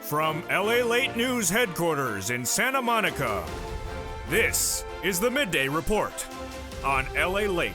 From LALATE News headquarters in Santa Monica, this is the Midday Report on LALATE.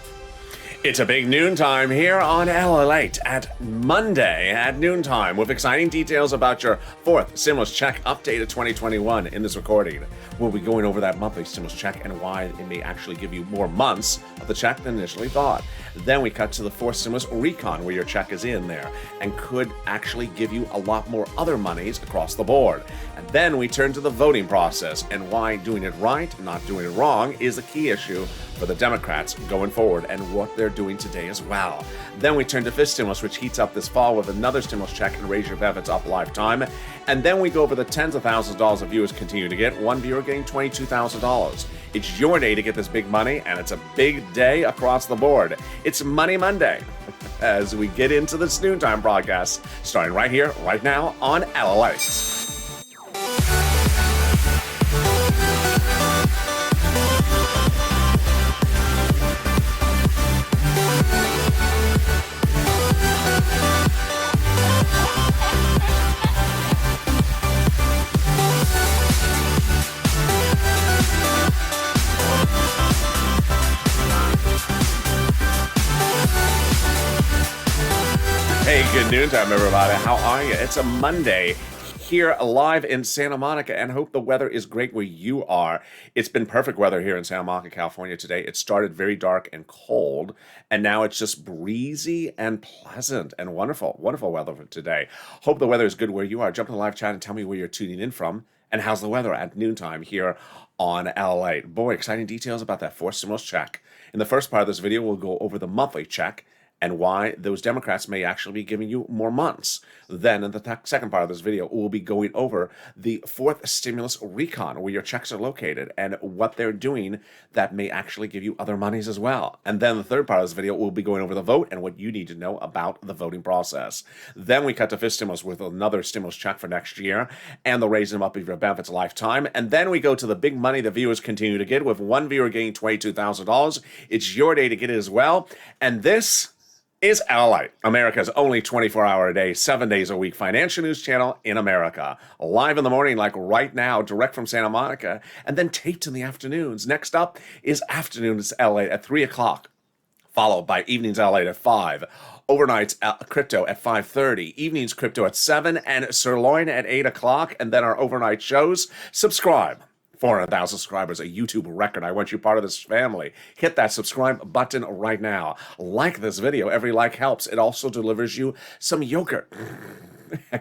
It's a big noontime here on LALATE at Monday at noontime with exciting details about your fourth stimulus check update of 2021. In this recording, we'll be going over that monthly stimulus check and why it may actually give you more months of the check than initially thought. Then we cut to the fourth stimulus recon where your check is in there and could actually give you a lot more other monies across the board. And then we turn to the voting process and why doing it right, not doing it wrong, is a key issue for the Democrats going forward and what they're doing today as well. Then we turn to fifth stimulus, which heats up this fall with another stimulus check and raise your benefits up lifetime. And then we go over the tens of thousands of dollars of viewers continue to get. One viewer getting $22,000. It's your day to get this big money, and it's a big day across the board. It's Money Monday as we get into this noontime broadcast, starting right here, right now on LALATE. Hey, good noontime, everybody. How are you? It's a Monday here live in Santa Monica, and hope the weather is great where you are. It's been perfect weather here in Santa Monica, California today. It started very dark and cold, and now it's just breezy and pleasant and wonderful. Wonderful weather for today. Hope the weather is good where you are. Jump in the live chat and tell me where you're tuning in from, and how's the weather at noontime here on LA. Boy, exciting details about that fourth stimulus check. In the first part of this video, we'll go over the monthly check and why those Democrats may actually be giving you more months. Then in the second part of this video, we'll be going over the fourth stimulus recon, where your checks are located and what they're doing that may actually give you other monies as well. And then the third part of this video, we'll be going over the vote and what you need to know about the voting process. Then we cut to fifth stimulus with another stimulus check for next year and the raising them up of your benefits lifetime. And then we go to the big money the viewers continue to get, with one viewer getting $22,000. It's your day to get it as well. And this is LALATE, America's only 24-hour-a-day, 7 days a week financial news channel in America. Live in the morning, like right now, direct from Santa Monica, and then taped in the afternoons. Next up is Afternoons LALATE at 3 o'clock, followed by Evenings LALATE at 5. Overnights crypto at 5:30, evenings crypto at 7, and Sirloin at 8 o'clock, and then our overnight shows. Subscribe. 400,000 subscribers, a YouTube record. I want you part of this family. Hit that subscribe button right now. Like this video. Every like helps. It also delivers you some yogurt.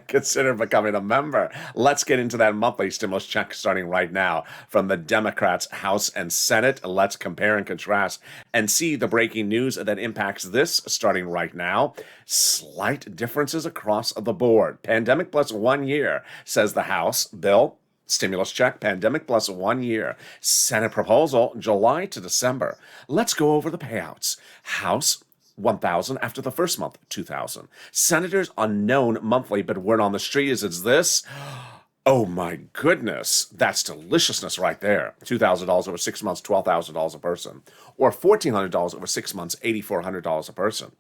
Consider becoming a member. Let's get into that monthly stimulus check starting right now from the Democrats, House, and Senate. Let's compare and contrast and see the breaking news that impacts this starting right now. Slight differences across the board. Pandemic plus 1 year, says the House bill. Stimulus check, pandemic plus 1 year. Senate proposal, July to December. Let's go over the payouts. House, $1,000 after the first month, $2,000. Senators, unknown monthly, but word on the street is this. Oh my goodness, that's deliciousness right there. $2,000 over 6 months, $12,000 a person. Or $1,400 over 6 months, $8,400 a person.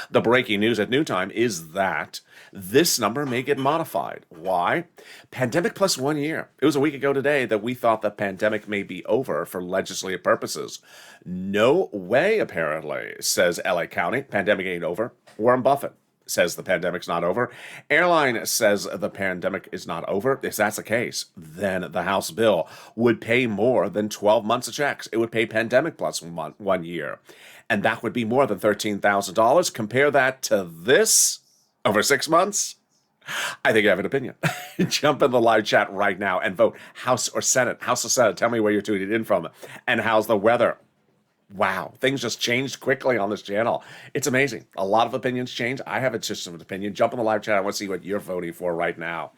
The breaking news at noontime is that this number may get modified. Why? Pandemic plus 1 year. It was a week ago today that we thought the pandemic may be over for legislative purposes. No way, apparently, says LA County. Pandemic ain't over. Warren Buffett says the pandemic's not over. Airline says the pandemic is not over. If that's the case, then the House bill would pay more than 12 months of checks. It would pay pandemic plus 1 year. And that would be more than $13,000. Compare that to this over 6 months. I think I have an opinion. Jump in the live chat right now and vote House or Senate. House or Senate, tell me where you're tuning in from. And how's the weather? Wow, things just changed quickly on this channel. It's amazing. A lot of opinions change. I have a system of opinion. Jump in the live chat. I want to see what you're voting for right now.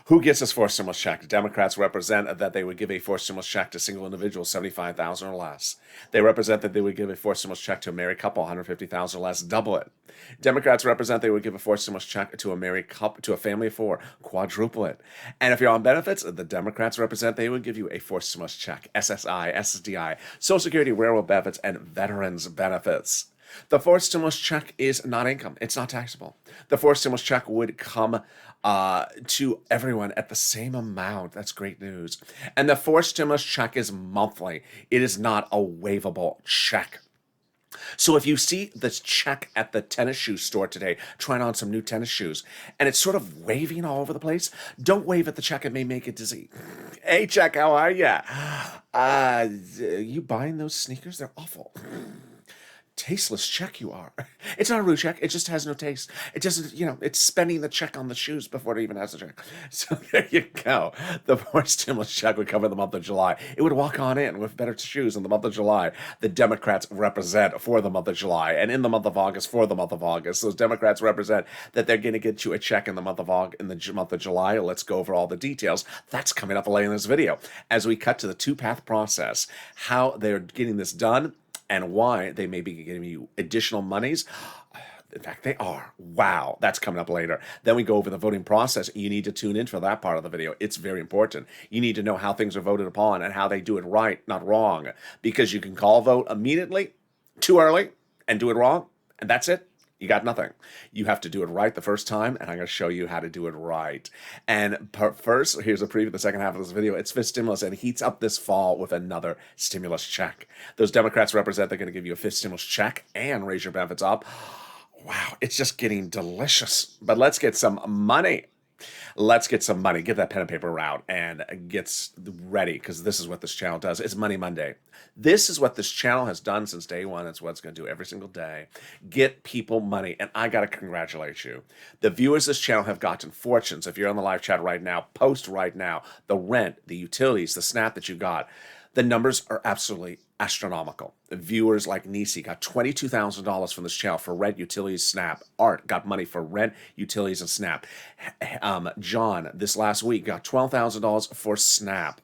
Who gets this fourth stimulus check? Democrats represent that they would give a fourth stimulus check to single individuals, $75,000 or less. They represent that they would give a fourth stimulus check to a married couple, $150,000 or less, double it. Democrats represent they would give a fourth stimulus check to a married couple, to a family of four, quadruple it. And if you're on benefits, the Democrats represent they would give you a fourth stimulus check, SSI, SSDI, Social Security, railroad benefits, and veterans benefits. The fourth stimulus check is not income. It's not taxable. The fourth stimulus check would come to everyone at the same amount. That's great news. And the fourth stimulus check is monthly. It is not a waivable check. So if you see this check at the tennis shoe store today, trying on some new tennis shoes, and it's sort of waving all over the place, don't wave at the check. It may make it dizzy. Hey, check, how are ya? You buying those sneakers? They're awful. Tasteless check you are. It's not a rude check. It just has no taste. It doesn't, it's spending the check on the shoes before it even has the check. So there you go. The fourth stimulus check would cover the month of July. It would walk on in with better shoes in the month of July. The Democrats represent for the month of July, and in the month of August for the month of August. Those Democrats represent that they're going to get you a check in the month of month of July. Let's go over all the details. That's coming up later in this video as we cut to the two-path process, how they're getting this done, and why they may be giving you additional monies. In fact, they are. Wow, that's coming up later. Then we go over the voting process. You need to tune in for that part of the video. It's very important. You need to know how things are voted upon and how they do it right, not wrong. Because you can call vote immediately, too early, and do it wrong, and that's it. You got nothing. You have to do it right the first time, and I'm going to show you how to do it right. And first, here's a preview of the second half of this video. It's fifth stimulus, and it heats up this fall with another stimulus check. Those Democrats represent they're going to give you a fifth stimulus check and raise your benefits up. Wow, it's just getting delicious. But let's get some money. Let's get some money. Get that pen and paper out and get ready, because this is what this channel does. It's Money Monday. This is what this channel has done since day one. It's what it's going to do every single day. Get people money. And I got to congratulate you. The viewers of this channel have gotten fortunes. If you're on the live chat right now, post right now. The rent, the utilities, the SNAP that you got. The numbers are absolutely astronomical. The viewers like Nisi got $22,000 from this channel for rent, utilities, SNAP. Art got money for rent, utilities, and SNAP. John, this last week, got $12,000 for SNAP.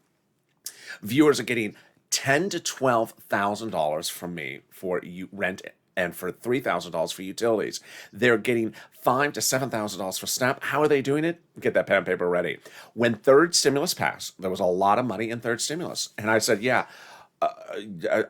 Viewers are getting $10,000 to $12,000 from me for rent and for $3,000 for utilities. They're getting $5,000 to $7,000 for SNAP. How are they doing it? Get that pen and paper ready. When third stimulus passed, there was a lot of money in third stimulus. And I said, yeah,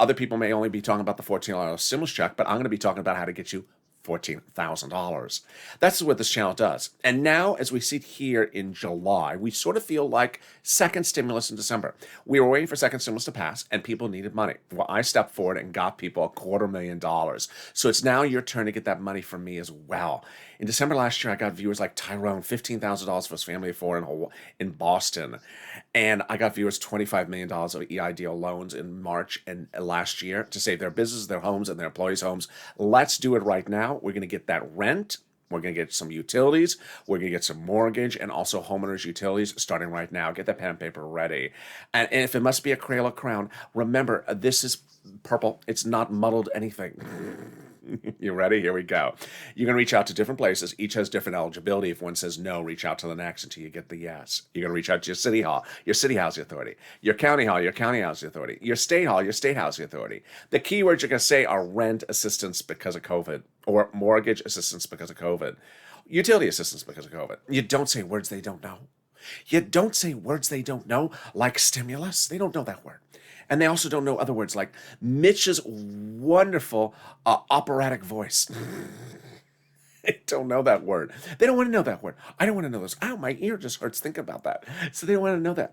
other people may only be talking about the $14 stimulus check, but I'm going to be talking about how to get you $14,000. That's what this channel does. And now, as we sit here in July, we sort of feel like second stimulus in December. We were waiting for second stimulus to pass, and people needed money. Well, I stepped forward and got people $250,000. So it's now your turn to get that money from me as well. In December last year, I got viewers like Tyrone, $15,000 for his family of four in Boston. And I got viewers $25 million of EIDL loans in March and last year to save their businesses, their homes, and their employees' homes. Let's do it right now. We're going to get that rent. We're going to get some utilities. We're going to get some mortgage and also homeowners utilities starting right now. Get that pen and paper ready. And if it must be a Crayola crown, remember, this is purple. It's not muddled anything. You ready? Here we go. You're going to reach out to different places. Each has different eligibility. If one says no, reach out to the next until you get the yes. You're going to reach out to your city hall, your city housing authority, your county hall, your county housing authority, your state hall, your state housing authority. The keywords you're going to say are rent assistance because of COVID, or mortgage assistance because of COVID, utility assistance because of COVID. You don't say words they don't know. You don't say words they don't know, like stimulus. They don't know that word. And they also don't know other words like Mitch's wonderful operatic voice. They don't know that word. They don't want to know that word. I don't want to know those. Ow, my ear just hurts thinking about that. So they don't want to know that.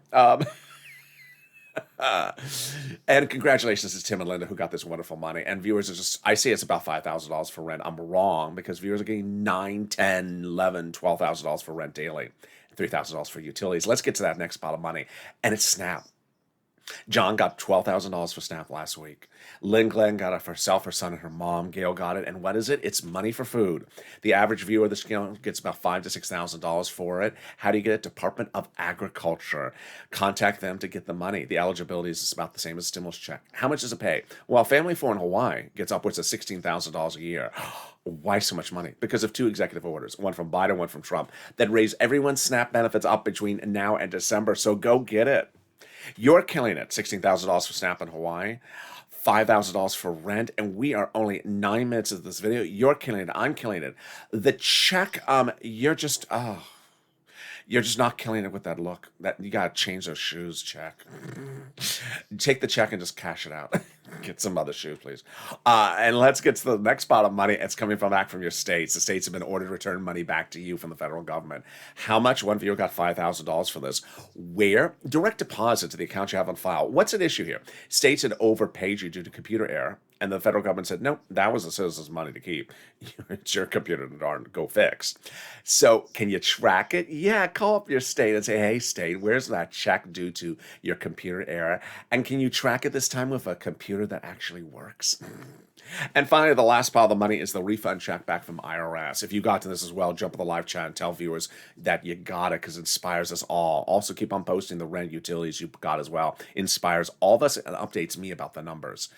And congratulations to Tim and Linda who got this wonderful money. And viewers are just, I say it's about $5,000 for rent. I'm wrong, because viewers are getting $9,000, $10,000, $11,000, $12,000 for rent daily, $3,000 for utilities. Let's get to that next pile of money. And it's SNAP. John got $12,000 for SNAP last week. Lynn Glenn got it for herself, her son, and her mom. Gail got it. And what is it? It's money for food. The average viewer of this channel gets about $5,000 to $6,000 for it. How do you get it? Department of Agriculture. Contact them to get the money. The eligibility is about the same as a stimulus check. How much does it pay? Well, Family 4 in Hawaii gets upwards of $16,000 a year. Why so much money? Because of two executive orders, one from Biden, one from Trump, that raise everyone's SNAP benefits up between now and December. So go get it. You're killing it. $16,000 for SNAP in Hawaii, $5,000 for rent, and we are only 9 minutes of this video. You're killing it. I'm killing it. The check, you're just, You're just not killing it with that look. That you gotta change those shoes, check. Take the check and just cash it out. Get some other shoes, please. And let's get to the next pot of money. It's coming back from your states. The states have been ordered to return money back to you from the federal government. How much? One viewer got $5,000 for this. Where? Direct deposit to the account you have on file. What's at issue here? States had overpaid you due to computer error. And the federal government said, no, that was the citizens' money to keep. It's your computer to darn go fix. So can you track it? Yeah, call up your state and say, hey, state, where's that check due to your computer error? And can you track it this time with a computer that actually works? And finally, the last pile of the money is the refund check back from IRS. If you got to this as well, jump in the live chat and tell viewers that you got it because it inspires us all. Also, keep on posting the rent utilities you got as well. Inspires all of us and updates me about the numbers.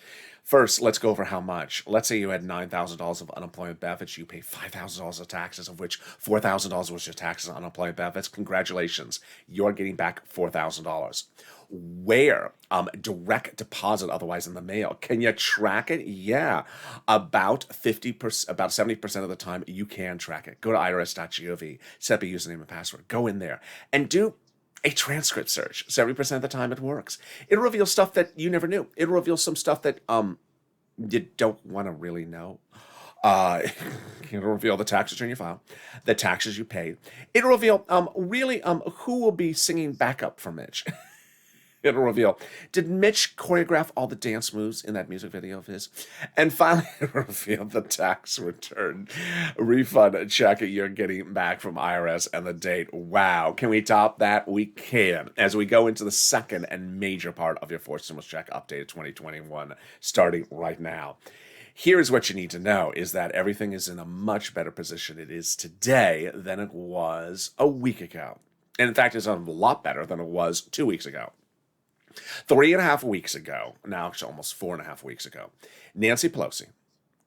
First, let's go over how much. Let's say you had $9,000 of unemployment benefits. You pay $5,000 of taxes, of which $4,000 was your taxes on unemployment benefits. Congratulations. You're getting back $4,000. Where? Direct deposit, otherwise in the mail. Can you track it? Yeah. About 50%, about 70% of the time, you can track it. Go to irs.gov, set up a username and password. Go in there and do a transcript search. 70% of the time it works. It'll reveal stuff that you never knew. It'll reveal some stuff that you don't want to really know. It'll reveal the tax return you file, the taxes you paid. It'll reveal really who will be singing backup for Mitch. It'll reveal, did Mitch choreograph all the dance moves in that music video of his? And finally, it'll reveal the tax return refund check you're getting back from IRS and the date. Wow. Can we top that? We can. As we go into the second and major part of your fourth stimulus check updated 2021, starting right now. Here's what you need to know is that everything is in a much better position it is today than it was a week ago. And in fact, it's a lot better than it was 2 weeks ago. 3.5 weeks ago, now it's almost 4.5 weeks ago, Nancy Pelosi,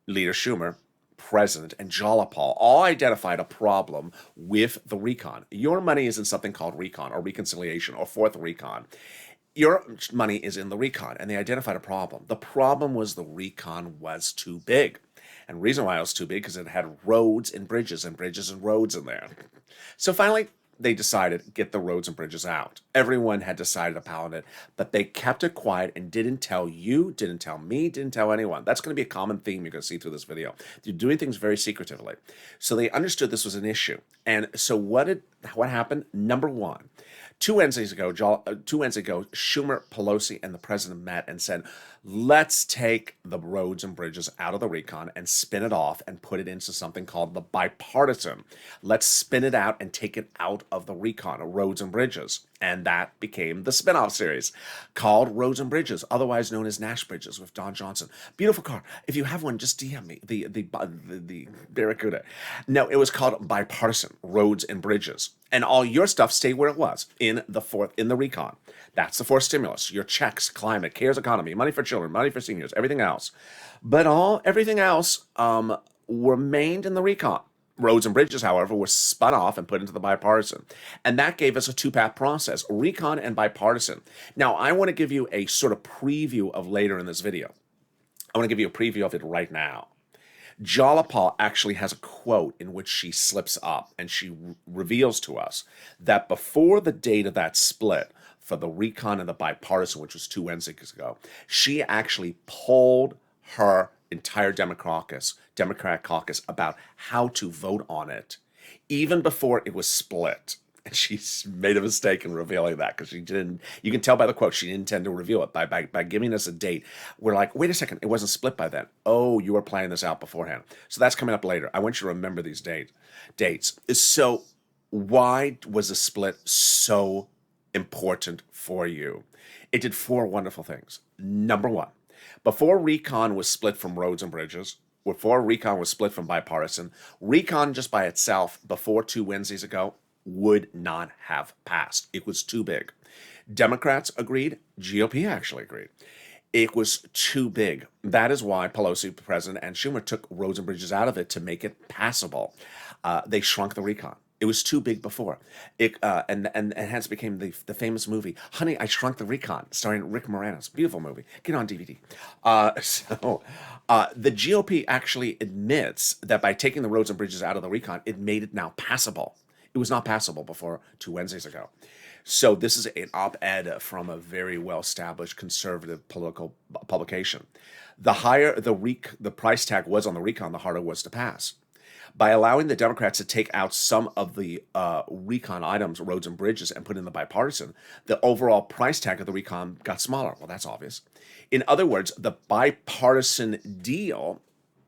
Leader Schumer, President, and Jalapal all identified a problem with the recon. Your money is in something called recon or reconciliation or fourth recon. Your money is in the recon, and they identified a problem. The problem was the recon was too big. And the reason why it was too big because it had roads and bridges and bridges and roads in there. So finally, they decided get the roads and bridges out. Everyone had decided upon it, but they kept it quiet and didn't tell you, didn't tell me, didn't tell anyone. That's going to be a common theme you're going to see through this video. They're doing things very secretively. So they understood this was an issue. And so what happened? Number one, 2 Wednesdays ago, Schumer, Pelosi, and the president met and said, let's take the roads and bridges out of the recon and spin it off and put it into something called the bipartisan. Let's spin it out and take it out of the recon, roads and bridges. And that became the spin-off series called Roads and Bridges, otherwise known as Nash Bridges with Don Johnson. Beautiful car. If you have one, just DM me, the Barracuda. No, it was called Bipartisan, Roads and Bridges. And all your stuff stayed where it was, in the recon. That's the fourth stimulus, your checks, climate, CARES economy, money for children, money for seniors, everything else. But everything else remained in the recon. Roads and bridges, however, were spun off and put into the bipartisan. And that gave us a two-path process, recon and bipartisan. Now, I want to give you a sort of preview of later in this video. I want to give you a preview of it right now. Jalapal actually has a quote in which she slips up and she reveals to us that before the date of that split for the recon and the bipartisan, which was 2 Wednesdays ago, she actually polled her entire Democratic caucus about how to vote on it, even before it was split. And she's made a mistake in revealing that because she didn't. You can tell by the quote she didn't intend to reveal it by giving us a date. We're like, wait a second, it wasn't split by then. Oh, you were planning this out beforehand. So that's coming up later. I want you to remember these dates. So why was the split so important for you? It did 4 wonderful things. Number one, before recon was split from roads and bridges, before recon was split from bipartisan, recon just by itself before 2 Wednesdays ago would not have passed. It was too big. Democrats agreed. GOP actually agreed. It was too big. That is why Pelosi, the president, and Schumer took roads and bridges out of it to make it passable. They shrunk the recon. It was too big before. And hence became the famous movie, Honey, I Shrunk the Recon, starring Rick Moranis. Beautiful movie. Get on DVD. The GOP actually admits that by taking the roads and bridges out of the recon, it made it now passable. It was not passable before 2 Wednesdays ago. So this is an op-ed from a very well-established conservative political publication. The higher the price tag was on the recon, the harder it was to pass. By allowing the Democrats to take out some of the recon items, roads and bridges, and put in the bipartisan, the overall price tag of the recon got smaller. Well, that's obvious. In other words, the bipartisan deal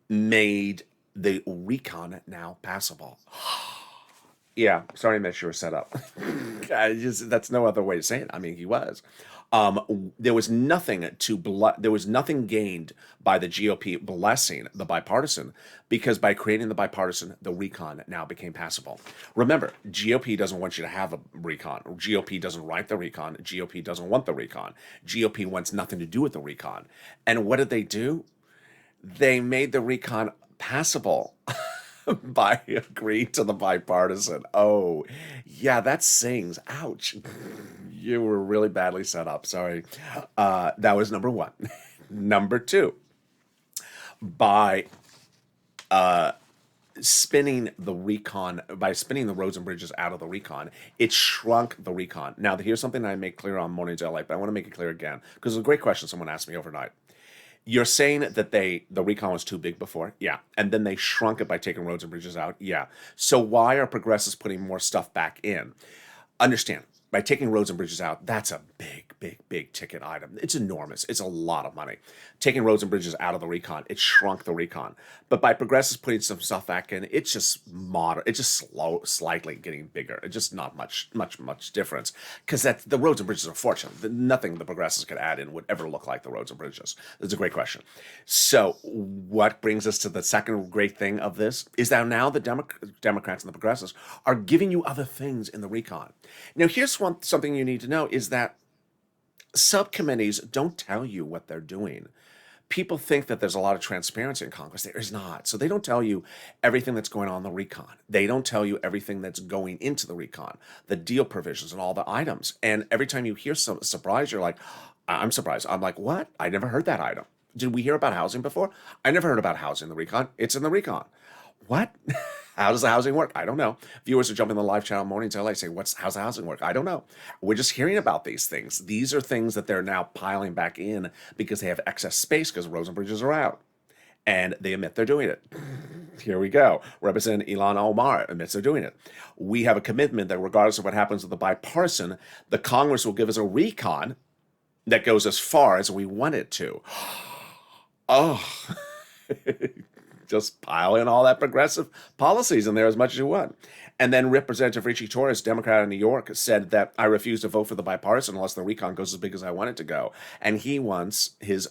made the recon now passable. Yeah, sorry, I missed your setup. That's no other way to say it. I mean, he was. There was nothing there was nothing gained by the GOP blessing the bipartisan, because by creating the bipartisan, the recon now became passable. Remember, GOP doesn't want you to have a recon. GOP doesn't write the recon. GOP doesn't want the recon. GOP wants nothing to do with the recon. And what did they do? They made the recon passable. By agreeing to the bipartisan. Oh, yeah, that sings. Ouch. You were really badly set up. Sorry. That was number one. Number two, by spinning the roads and bridges out of the recon, it shrunk the recon. Now, here's something I make clear on Mornings LA, but I want to make it clear again, because it's a great question someone asked me overnight. You're saying that the recon was too big before? Yeah. And then they shrunk it by taking roads and bridges out? Yeah. So why are progressives putting more stuff back in? Understand, by taking roads and bridges out, that's a big ticket item. It's enormous. It's a lot of money. Taking roads and bridges out of the recon, it shrunk the recon. But by progressives putting some stuff back in, it's just it's just slightly getting bigger. It's just not much difference, because the roads and bridges are a fortune. Nothing the progressives could add in would ever look like the roads and bridges. That's a great question. So what brings us to the second great thing of this is that now the Democrats and the progressives are giving you other things in the recon. Now, here's something you need to know is that subcommittees don't tell you what they're doing. People think that there's a lot of transparency in Congress. There is not. So they don't tell you everything that's going on in the recon. They don't tell you everything that's going into the recon, the deal provisions and all the items. And every time you hear some surprise, you're like, I'm surprised. I'm like, what? I never heard that item. Did we hear about housing before? I never heard about housing in the recon. It's in the recon. What? How does the housing work? I don't know. Viewers are jumping the live channel Mornings LA say, how's the housing work? I don't know. We're just hearing about these things. These are things that they're now piling back in because they have excess space because roads and bridges are out. And they admit they're doing it. Here we go. Representative Ilhan Omar admits they're doing it. We have a commitment that regardless of what happens with the bipartisan, the Congress will give us a recon that goes as far as we want it to. Oh, just pile in all that progressive policies in there as much as you want. And then Representative Richie Torres, Democrat in New York, said that I refuse to vote for the bipartisan unless the recon goes as big as I want it to go. And he wants his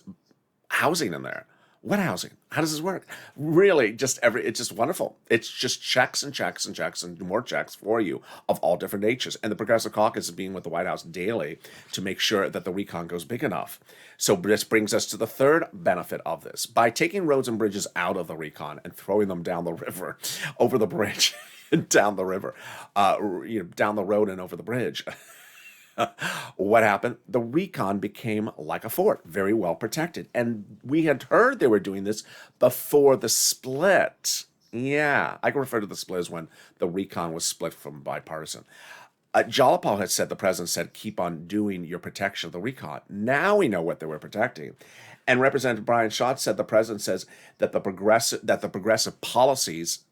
housing in there. What housing? How does this work? Really, it's just wonderful. It's just checks and checks and checks and more checks for you of all different natures. And the Progressive Caucus is being with the White House daily to make sure that the recon goes big enough. So this brings us to the third benefit of this. By taking roads and bridges out of the recon and throwing them down the river, over the bridge, down the river, down the road and over the bridge. What happened? The recon became like a fort, very well protected. And we had heard they were doing this before the split. Yeah, I can refer to the split as when the recon was split from bipartisan. Jalapal had said, the president said, keep on doing your protection of the recon. Now we know what they were protecting. And Representative Brian Schatz said, the president says that the progressive policies,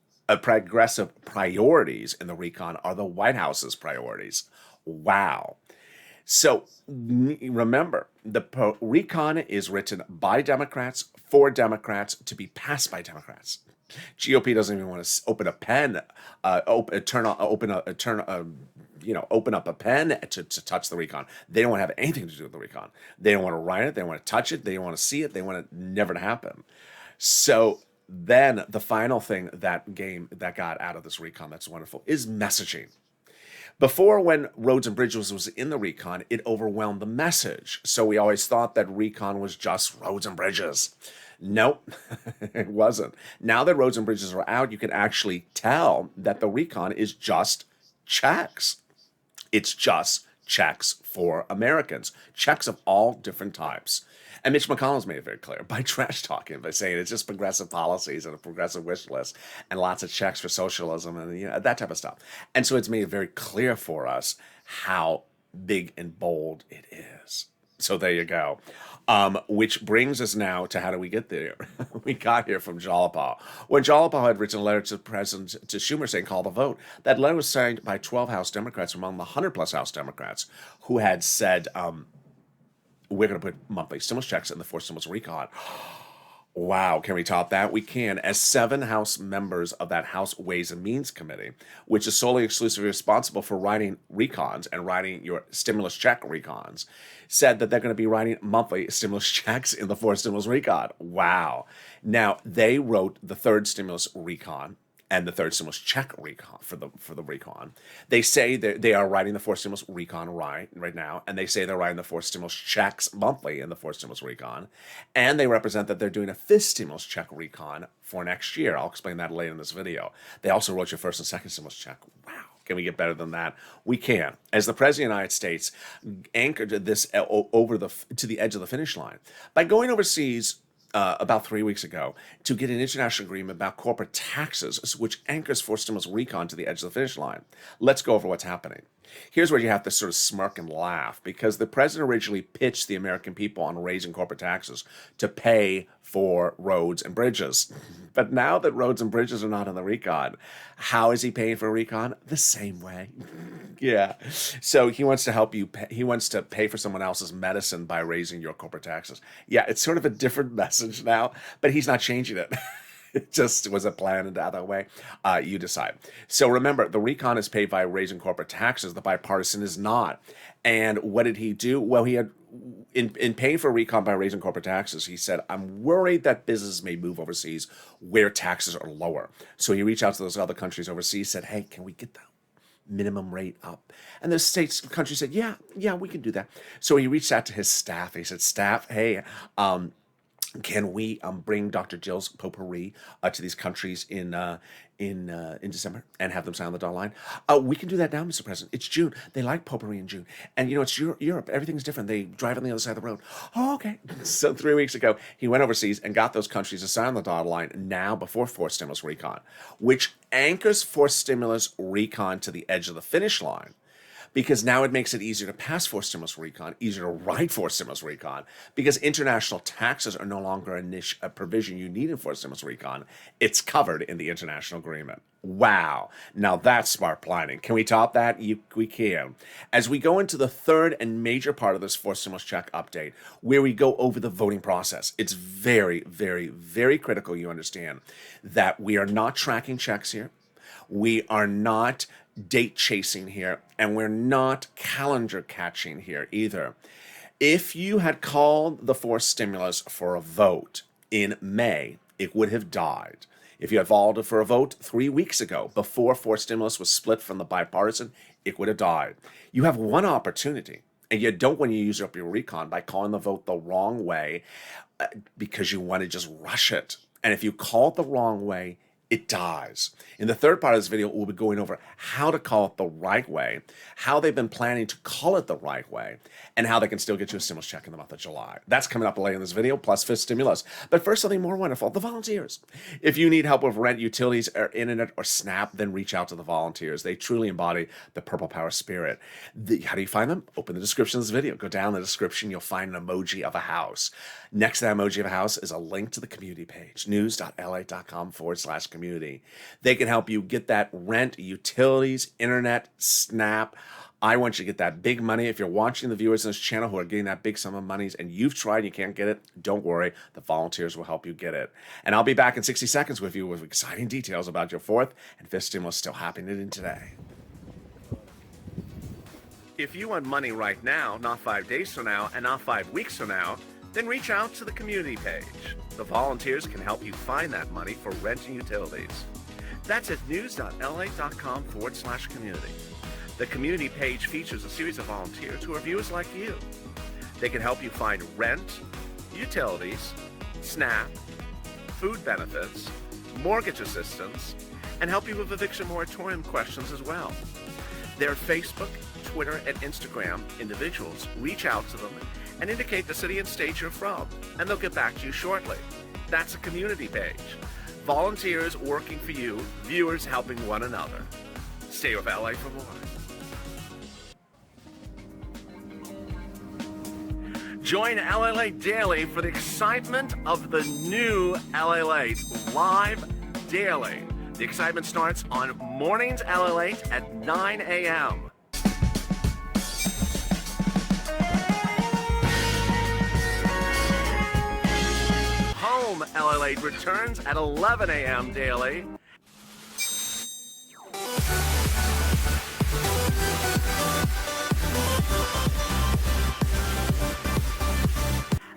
progressive priorities in the recon are the White House's priorities. Wow. So remember, the recon is written by Democrats for Democrats to be passed by Democrats. GOP doesn't even want to open a pen, open up a pen to touch the recon. They don't want to have anything to do with the recon. They don't want to write it. They don't want to touch it. They don't want to see it. They want it never to happen. So then the final thing that got out of this recon that's wonderful is messaging. Before, when roads and bridges was in the recon, it overwhelmed the message. So we always thought that recon was just roads and bridges. Nope, it wasn't. Now that roads and bridges are out, you can actually tell that the recon is just checks. It's just checks for Americans, checks of all different types. And Mitch McConnell's made it very clear by trash talking, by saying it's just progressive policies and a progressive wish list and lots of checks for socialism and that type of stuff. And so it's made it very clear for us how big and bold it is. So there you go. Which brings us now to how do we get there? We got here from Jalapa. When Jalapa had written a letter to President to Schumer saying call the vote, that letter was signed by 12 House Democrats among the 100-plus House Democrats who had said, we're going to put monthly stimulus checks in the forced stimulus recon. Wow, can we top that? We can. As 7 House members of that House Ways and Means Committee, which is solely exclusively responsible for writing recons and writing your stimulus check recons, said that they're going to be writing monthly stimulus checks in the forced stimulus recon. Wow. Now, they wrote the third stimulus recon and the third stimulus check recon for the recon. They say they are writing the fourth stimulus recon right now, and they say they're writing the fourth stimulus checks monthly in the fourth stimulus recon, and they represent that they're doing a fifth stimulus check recon for next year. I'll explain that later in this video. They also wrote your first and second stimulus check. Wow. Can we get better than that? We can. As the President of the United States anchored this to the edge of the finish line by going overseas about 3 weeks ago to get an international agreement about corporate taxes, which anchors forced stimulus recon to the edge of the finish line. Let's go over what's happening. Here's where you have to sort of smirk and laugh, because the president originally pitched the American people on raising corporate taxes to pay for roads and bridges. But now that roads and bridges are not in the recon, how is he paying for a recon? The same way. Yeah. So he wants to help you. He wants to pay for someone else's medicine by raising your corporate taxes. Yeah, it's sort of a different message now, but he's not changing it. It just was a plan in the other way. You decide. So remember, the recon is paid by raising corporate taxes. The bipartisan is not. And what did he do? Well, he had, in paying for recon by raising corporate taxes, he said, I'm worried that business may move overseas where taxes are lower. So he reached out to those other countries overseas, said, hey, can we get the minimum rate up? And the country said, yeah, we can do that. So he reached out to his staff. He said, staff, hey, can we bring Dr. Jill's potpourri to these countries in December and have them sign on the dotted line? We can do that now, Mr. President. It's June. They like potpourri in June. And, it's Europe. Everything's different. They drive on the other side of the road. Oh, okay. So 3 weeks ago, he went overseas and got those countries to sign on the dotted line now before forced stimulus recon, which anchors forced stimulus recon to the edge of the finish line. Because now it makes it easier to pass forced stimulus recon, easier to write forced stimulus recon, because international taxes are no longer a provision you need in forced stimulus recon. It's covered in the international agreement. Wow. Now that's smart planning. Can we top that? We can. As we go into the third and major part of this forced stimulus check update, where we go over the voting process, it's very, very, very critical you understand that we are not tracking checks here. We are not date chasing here, and we're not calendar catching here either. If you had called the forced stimulus for a vote in May, it would have died. If you had called for a vote 3 weeks ago, before forced stimulus was split from the bipartisan, it would have died. You have one opportunity, and you don't want to use up your recon by calling the vote the wrong way because you want to just rush it. And if you call it the wrong way, it dies. In the third part of this video, we'll be going over how to call it the right way, how they've been planning to call it the right way, and how they can still get you a stimulus check in the month of July. That's coming up later in this video, plus fifth stimulus. But first, something more wonderful, the volunteers. If you need help with rent, utilities, or internet, or SNAP, then reach out to the volunteers. They truly embody the Purple Power spirit. How do you find them? Open the description of this video. Go down the description, you'll find an emoji of a house. Next to that emoji of a house is a link to the community page, news.lalate.com/community. They can help you get that rent, utilities, internet, SNAP. I want you to get that big money. If you're watching the viewers on this channel who are getting that big sum of monies and you've tried and you can't get it, don't worry. The volunteers will help you get it. And I'll be back in 60 seconds with you with exciting details about your fourth and fifth stimulus still happening today. If you want money right now, not 5 days from now, and not 5 weeks from now, then reach out to the community page. The volunteers can help you find that money for rent and utilities. That's at news.lalate.com/community. The community page features a series of volunteers who are viewers like you. They can help you find rent, utilities, SNAP, food benefits, mortgage assistance, and help you with eviction moratorium questions as well. Their Facebook, Twitter, and Instagram individuals reach out to them and indicate the city and state you're from, and they'll get back to you shortly. That's a community page. Volunteers working for you, viewers helping one another. Stay with LA for more. Join LALATE Daily for the excitement of the new LALATE live daily. The excitement starts on mornings LALATE at 9 a.m. Home LALATE returns at 11 a.m. daily.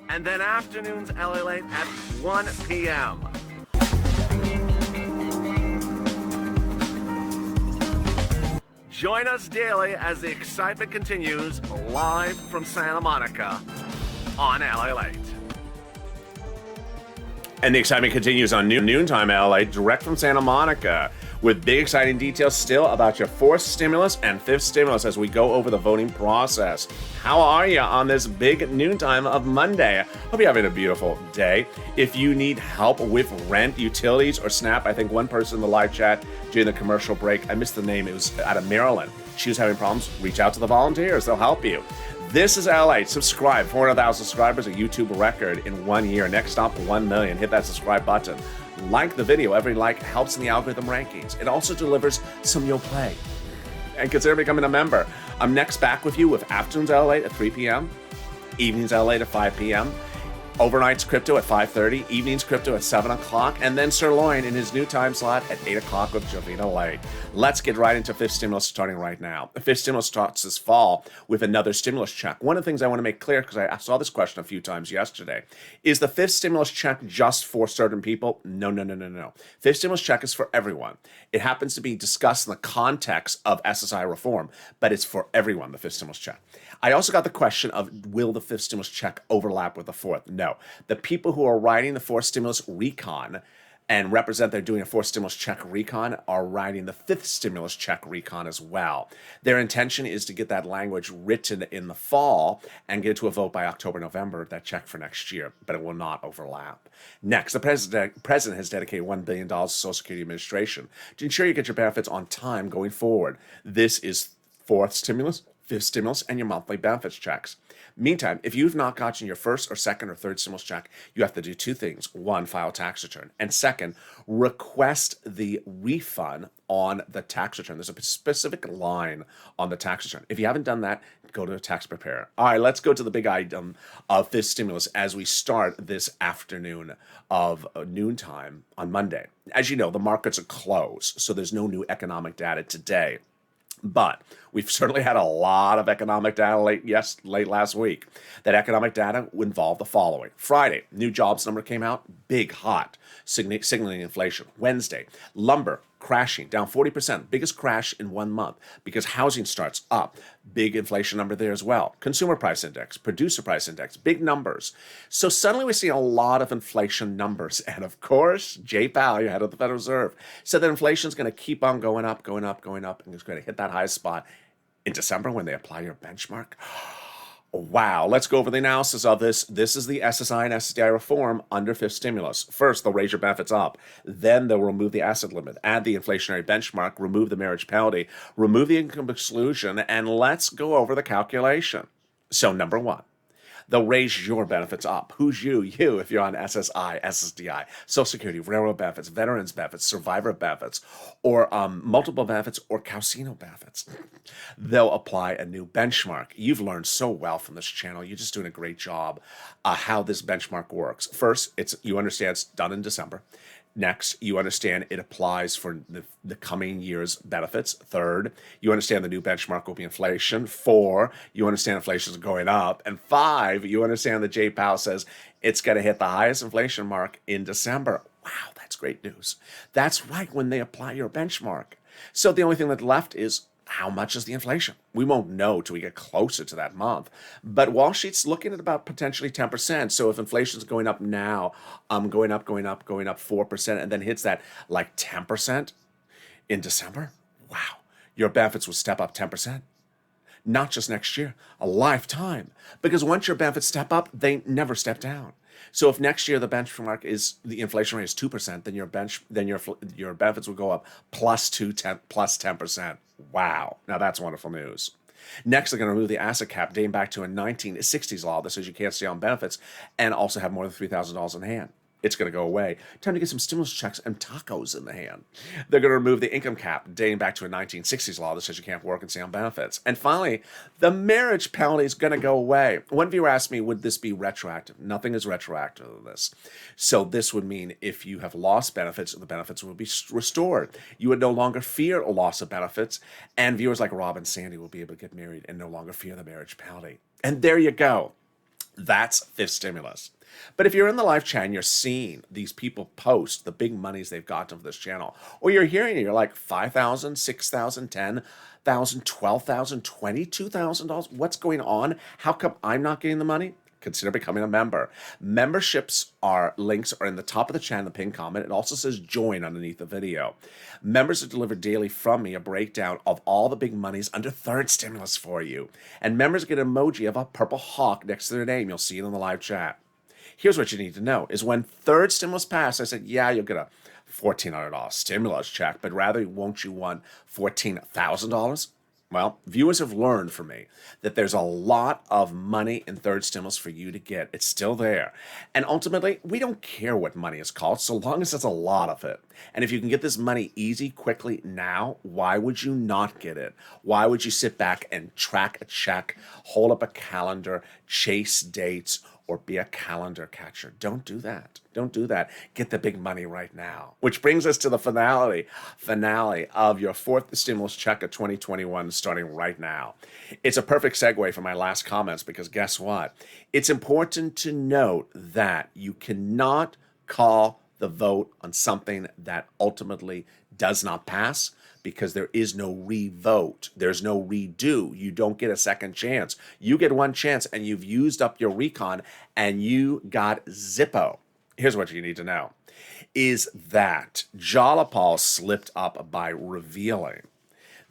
And then afternoons LALATE at 1 p.m. Join us daily as the excitement continues live from Santa Monica on LALATE. And the excitement continues on Noontime LA, direct from Santa Monica, with big exciting details still about your fourth stimulus and fifth stimulus as we go over the voting process. How are you on this big noontime of Monday? Hope you're having a beautiful day. If you need help with rent, utilities, or SNAP, I think one person in the live chat during the commercial break, I missed the name, it was out of Maryland. She was having problems. Reach out to the volunteers, they'll help you. This is LA. Subscribe. 400,000 subscribers, a YouTube record in 1 year. Next stop, 1 million. Hit that subscribe button. Like the video. Every like helps in the algorithm rankings. It also delivers some you'll play. And consider becoming a member. I'm next back with you with Afternoons LA at 3 p.m., Evenings LA at 5 p.m., Overnights Crypto at 5:30, Evenings Crypto at 7 o'clock, and then Sirloin in his new time slot at 8 o'clock with Jovina Lay. Let's get right into fifth stimulus starting right now. The fifth stimulus starts this fall with another stimulus check. One of the things I want to make clear, because I saw this question a few times yesterday, is the fifth stimulus check just for certain people? No. Fifth stimulus check is for everyone. It happens to be discussed in the context of SSI reform, but it's for everyone, the fifth stimulus check. I also got the question of, will the fifth stimulus check overlap with the fourth? No. The people who are writing the fourth stimulus recon and represent they're doing a fourth stimulus check recon are writing the fifth stimulus check recon as well. Their intention is to get that language written in the fall and get it to a vote by October, November, that check for next year, but it will not overlap. Next, the president has dedicated $1 billion to Social Security Administration to ensure you get your benefits on time going forward. This is fourth stimulus, fifth stimulus, and your monthly benefits checks. Meantime, if you've not gotten your first or second or third stimulus check, you have to do two things. One, file a tax return. And second, request the refund on the tax return. There's a specific line on the tax return. If you haven't done that, go to a tax preparer. All right, let's go to the big item of this stimulus as we start this afternoon of noontime on Monday. As you know, the markets are closed, so there's no new economic data today. But we've certainly had a lot of economic data late last week. That economic data involved the following. Friday, new jobs number came out, big, hot, signaling inflation. Wednesday, lumber crashing, down 40%, biggest crash in 1 month because housing starts up. Big inflation number there as well. Consumer price index, producer price index, big numbers. So suddenly we see a lot of inflation numbers. And of course, Jay Powell, your head of the Federal Reserve, said that inflation is going to keep on going up, and it's going to hit that high spot in December when they apply your benchmark. Wow, let's go over the analysis of this. This is the SSI and SSDI reform under fifth stimulus. First, they'll raise your benefits up. Then they'll remove the asset limit, add the inflationary benchmark, remove the marriage penalty, remove the income exclusion, and let's go over the calculation. So number one, they'll raise your benefits up. Who's you? You, if you're on SSI, SSDI, Social Security, railroad benefits, veterans benefits, survivor benefits, or multiple benefits, or casino benefits. They'll apply a new benchmark. You've learned so well from this channel. You're just doing a great job how this benchmark works. First, you understand it's done in December. Next, you understand it applies for the coming year's benefits. Third, you understand the new benchmark will be inflation. 4, you understand inflation is going up. And 5, you understand that Jay Powell says it's going to hit the highest inflation mark in December. Wow, that's great news. That's right when they apply your benchmark. So the only thing that's left is, how much is the inflation? We won't know till we get closer to that month. But Wall Street's looking at about potentially 10%. So if inflation's going up now, going up 4%, and then hits that like 10% in December, wow, your benefits will step up 10%. Not just next year, a lifetime. Because once your benefits step up, they never step down. So if next year the benchmark is the inflation rate is 2%, then your benefits will go up plus 10%. Wow. Now that's wonderful news. Next, they're going to remove the asset cap dating back to a 1960s law that says you can't stay on benefits and also have more than $3,000 in hand. It's going to go away. Time to get some stimulus checks and tacos in the hand. They're going to remove the income cap dating back to a 1960s law that says you can't work and stay on benefits. And finally, the marriage penalty is going to go away. One viewer asked me, would this be retroactive? Nothing is retroactive to this. So this would mean if you have lost benefits, the benefits will be restored. You would no longer fear a loss of benefits. And viewers like Rob and Sandy will be able to get married and no longer fear the marriage penalty. And there you go. That's fifth stimulus. But if you're in the live chat and you're seeing these people post the big monies they've gotten for this channel, or you're hearing it, you're like $5,000, $6,000, $10,000, $12,000, $22,000. What's going on? How come I'm not getting the money? Consider becoming a member. Memberships links are in the top of the chat in the pinned comment. It also says join underneath the video. Members are delivered daily from me a breakdown of all the big monies under third stimulus for you. And members get an emoji of a purple hawk next to their name. You'll see it in the live chat. Here's what you need to know is when third stimulus passed, I said, yeah, you'll get a $1,400 stimulus check, but rather won't you want $14,000? Well, viewers have learned from me that there's a lot of money in third stimulus for you to get. It's still there. And ultimately, we don't care what money is called so long as there's a lot of it. And if you can get this money easy, quickly now, why would you not get it? Why would you sit back and track a check, hold up a calendar, chase dates, or be a calendar catcher? Don't do that. Don't do that. Get the big money right now. Which brings us to the finale of your fourth stimulus check of 2021 starting right now. It's a perfect segue for my last comments because guess what? It's important to note that you cannot call the vote on something that ultimately does not pass because there is no re-vote. There's no redo. You don't get a second chance. You get one chance and you've used up your recon and you got Zippo. Here's what you need to know, is that Jalapal slipped up by revealing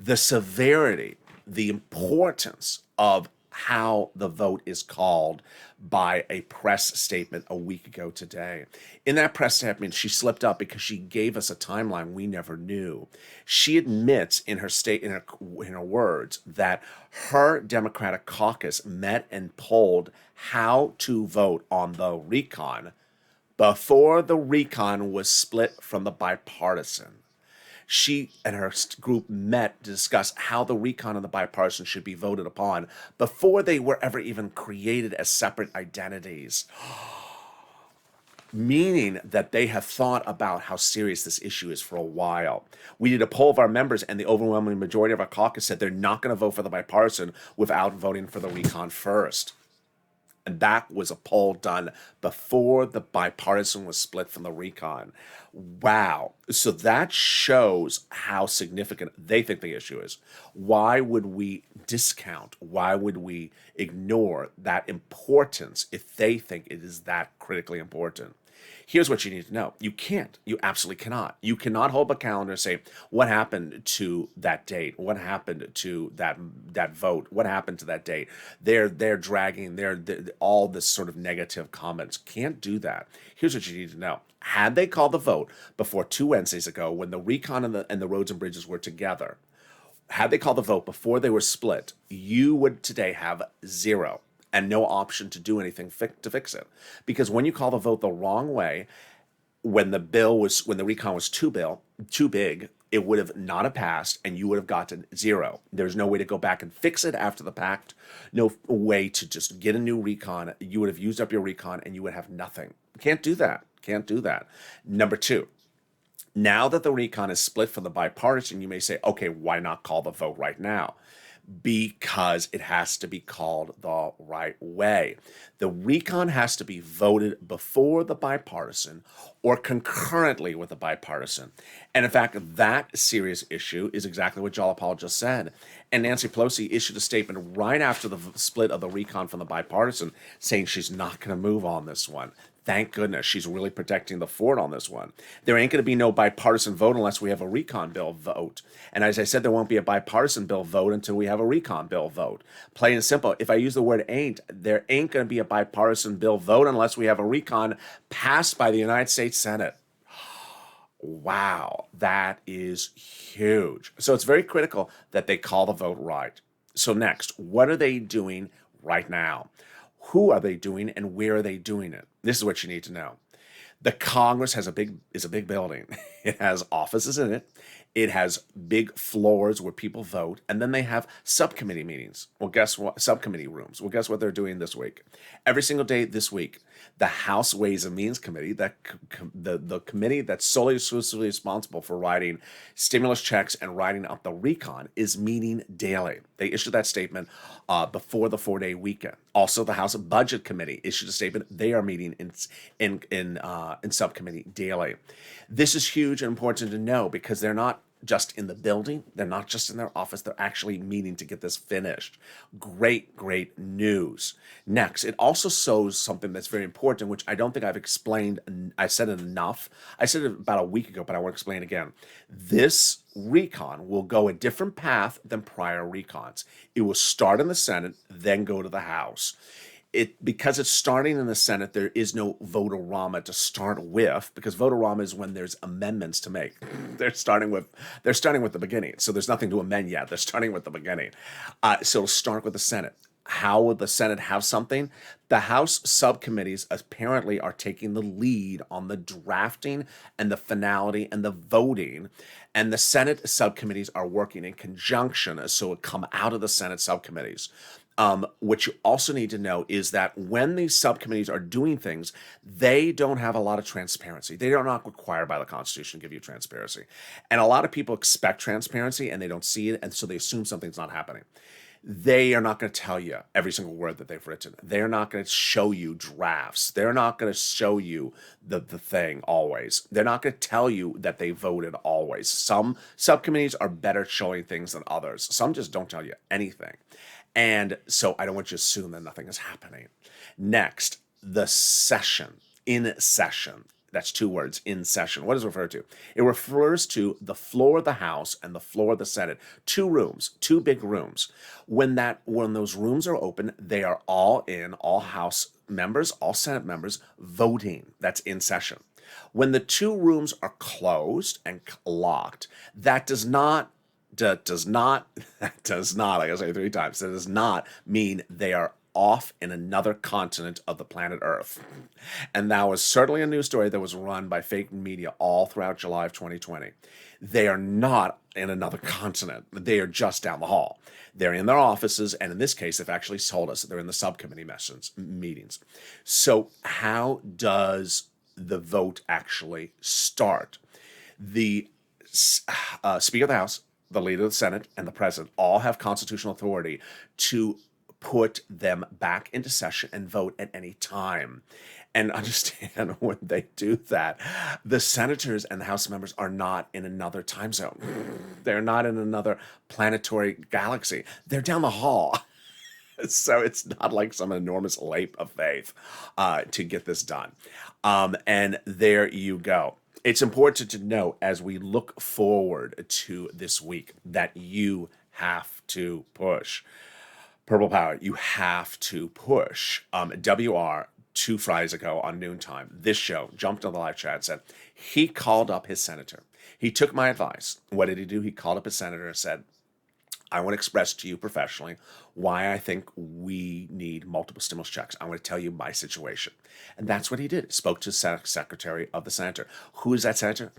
the severity, the importance of how the vote is called by a press statement a week ago today. In that press statement, she slipped up because she gave us a timeline we never knew. She admits in her words that her Democratic caucus met and polled how to vote on the recon before the recon was split from the bipartisan. She and her group met to discuss how the recon and the bipartisan should be voted upon before they were ever even created as separate identities. Meaning that they have thought about how serious this issue is for a while. We did a poll of our members, and the overwhelming majority of our caucus said they're not going to vote for the bipartisan without voting for the recon first. And that was a poll done before the bipartisan was split from the recon. Wow. So that shows how significant they think the issue is. Why would we discount? Why would we ignore that importance if they think it is that critically important? Here's what you need to know. You can't. You absolutely cannot. You cannot hold up a calendar and say, what happened to that date? What happened to that vote? What happened to that date? They're dragging all this sort of negative comments. Can't do that. Here's what you need to know. Had they called the vote before 2 Wednesdays ago when the recon and the roads and bridges were together, had they called the vote before they were split, you would today have 0. And no option to do anything to fix it. Because when you call the vote the wrong way, when the recon was too big, it would have not have passed and you would have gotten 0. There's no way to go back and fix it after the fact. No way to just get a new recon. You would have used up your recon and you would have nothing. Can't do that. Can't do that. Number 2. Now that the recon is split from the bipartisan, you may say, okay, why not call the vote right now? Because it has to be called the right way. The recon has to be voted before the bipartisan or concurrently with the bipartisan. And in fact, that serious issue is exactly what Jalapal just said. And Nancy Pelosi issued a statement right after the split of the recon from the bipartisan saying she's not going to move on this one. Thank goodness she's really protecting the fort on this one. There ain't going to be no bipartisan vote unless we have a recon bill vote. And as I said, there won't be a bipartisan bill vote until we have a recon bill vote. Plain and simple. If I use the word ain't, there ain't going to be a bipartisan bill vote unless we have a recon passed by the United States Senate. Wow, that is huge. So it's very critical that they call the vote right. So next, what are they doing right now? Who are they doing and where are they doing it? This is what you need to know. The Congress is a big building. It has offices in it. It has big floors where people vote, and then they have subcommittee meetings. Well, guess what? Subcommittee rooms. Well, guess what they're doing this week? Every single day this week, the House Ways and Means Committee, the committee that's solely exclusively responsible for writing stimulus checks and writing up the recon, is meeting daily. They issued that statement before the 4-day weekend. Also, the House Budget Committee issued a statement. They are meeting in subcommittee daily. This is huge and important to know because they're not just in the building. They're not just in their office. They're actually meeting to get this finished. Great, great news. Next, it also shows something that's very important, which I don't think I've explained. I said it enough. I said it about a week ago, but I want to explain again. This recon will go a different path than prior recons. It will start in the Senate, then go to the House. Because it's starting in the Senate, there is no vote-a-rama to start with, because vote-a-rama is when there's amendments to make. They're starting with the beginning, so there's nothing to amend yet. They're starting with the beginning. So it'll start with the Senate. How will the Senate have something? The House subcommittees apparently are taking the lead on the drafting and the finality and the voting, and the Senate subcommittees are working in conjunction, so it come out of the Senate subcommittees. What you also need to know is that when these subcommittees are doing things, they don't have a lot of transparency. They are not required by the Constitution to give you transparency. And a lot of people expect transparency and they don't see it, and so they assume something's not happening. They are not going to tell you every single word that they've written. They're not going to show you drafts. They're not going to show you the thing always. They're not going to tell you that they voted always. Some subcommittees are better showing things than others. Some just don't tell you anything. And so I don't want you to assume that nothing is happening. Next, the session. In session. That's two words, in session. What does it refer to? It refers to the floor of the House and the floor of the Senate. 2 rooms, 2 big rooms. When those rooms are open, they are all House members, all Senate members, voting. That's in session. When the 2 rooms are closed and locked, that does not, like I say 3 times, that does not mean they are off in another continent of the planet Earth. And that was certainly a news story that was run by fake media all throughout July of 2020. They are not in another continent. They are just down the hall. They're in their offices, and in this case, they've actually told us that they're in the subcommittee meetings. So how does the vote actually start? The Speaker of the House, the leader of the Senate, and the president all have constitutional authority to put them back into session and vote at any time. And understand when they do that, the senators and the House members are not in another time zone. They're not in another planetary galaxy. They're down the hall. So it's not like some enormous leap of faith to get this done. And there you go. It's important to know as we look forward to this week that you have to push. Purple Power, you have to push. WR, 2 Fridays ago on noontime, this show, jumped on the live chat and said, he called up his senator. He took my advice. What did he do? He called up his senator and said, I want to express to you professionally why I think we need multiple stimulus checks. I want to tell you my situation. And that's what he did. He spoke to the Secretary of the Senator. Who is that senator?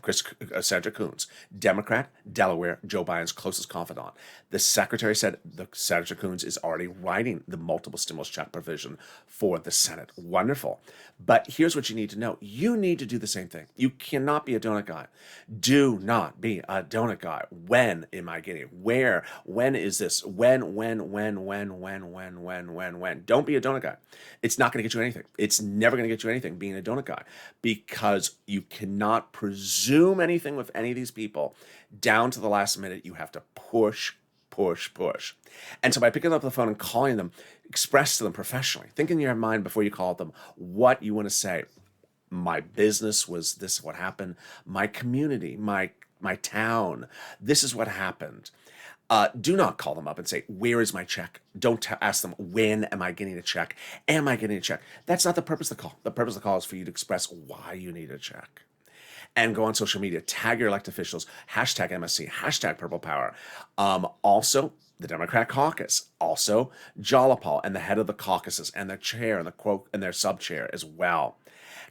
Senator Coons, Democrat, Delaware, Joe Biden's closest confidant. The Secretary said the Senator Coons is already writing the multiple stimulus check provision for the Senate. Wonderful. But here's what you need to know. You need to do the same thing. You cannot be a donut guy. Do not be a donut guy. When am I getting it? Where? When is this? When? Don't be a donut guy. It's not going to get you anything. It's never going to get you anything being a donut guy, because you cannot presume anything with any of these people. Down to the last minute, you have to push. And so by picking up the phone and calling them, express to them professionally. Think in your mind before you call them what you want to say. my business was this what happened, my community, my town, this is what happened. Do not call them up and say, where is my check? Don't ask them, when am I getting a check? Am I getting a check? That's not the purpose of the call. The purpose of the call is for you to express why you need a check. And go on social media, tag your elected officials, hashtag MSC, hashtag Purple Power. Also, the Democrat caucus, also Jalapal and the head of the caucuses and their chair and their sub-chair as well.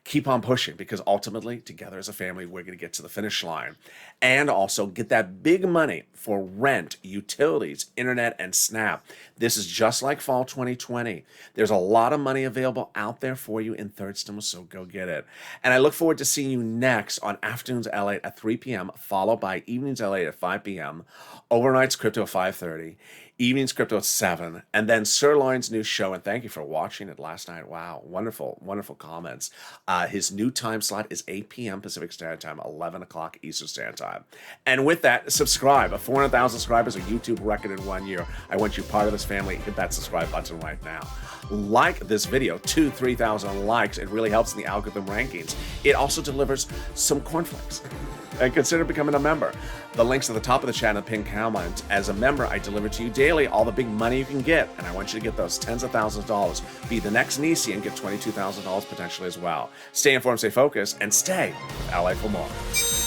Keep on pushing, because ultimately, together as a family, we're going to get to the finish line. And also get that big money for rent, utilities, internet, and SNAP. This is just like fall 2020. There's a lot of money available out there for you in third stimulus, so go get it. And I look forward to seeing you next on Afternoons LATE at 3 p.m., followed by Evenings LATE at 5 p.m., Overnight's Crypto at 5:30, Evening's Crypto at 7, and then Sirloin's new show. And thank you for watching it last night. Wow, wonderful, wonderful comments. His new time slot is 8 p.m. Pacific Standard Time, 11 o'clock Eastern Standard Time. And with that, subscribe. 400,000 subscribers, a YouTube record in 1 year. I want you part of this family. Hit that subscribe button right now. Like this video, 3,000 likes. It really helps in the algorithm rankings. It also delivers some cornflakes. And consider becoming a member. The link's at the top of the chat and the pinned comment. As a member, I deliver to you daily all the big money you can get, and I want you to get those tens of thousands of dollars. Be the next Nisi and get $22,000 potentially as well. Stay informed, stay focused, and stay with LA for more.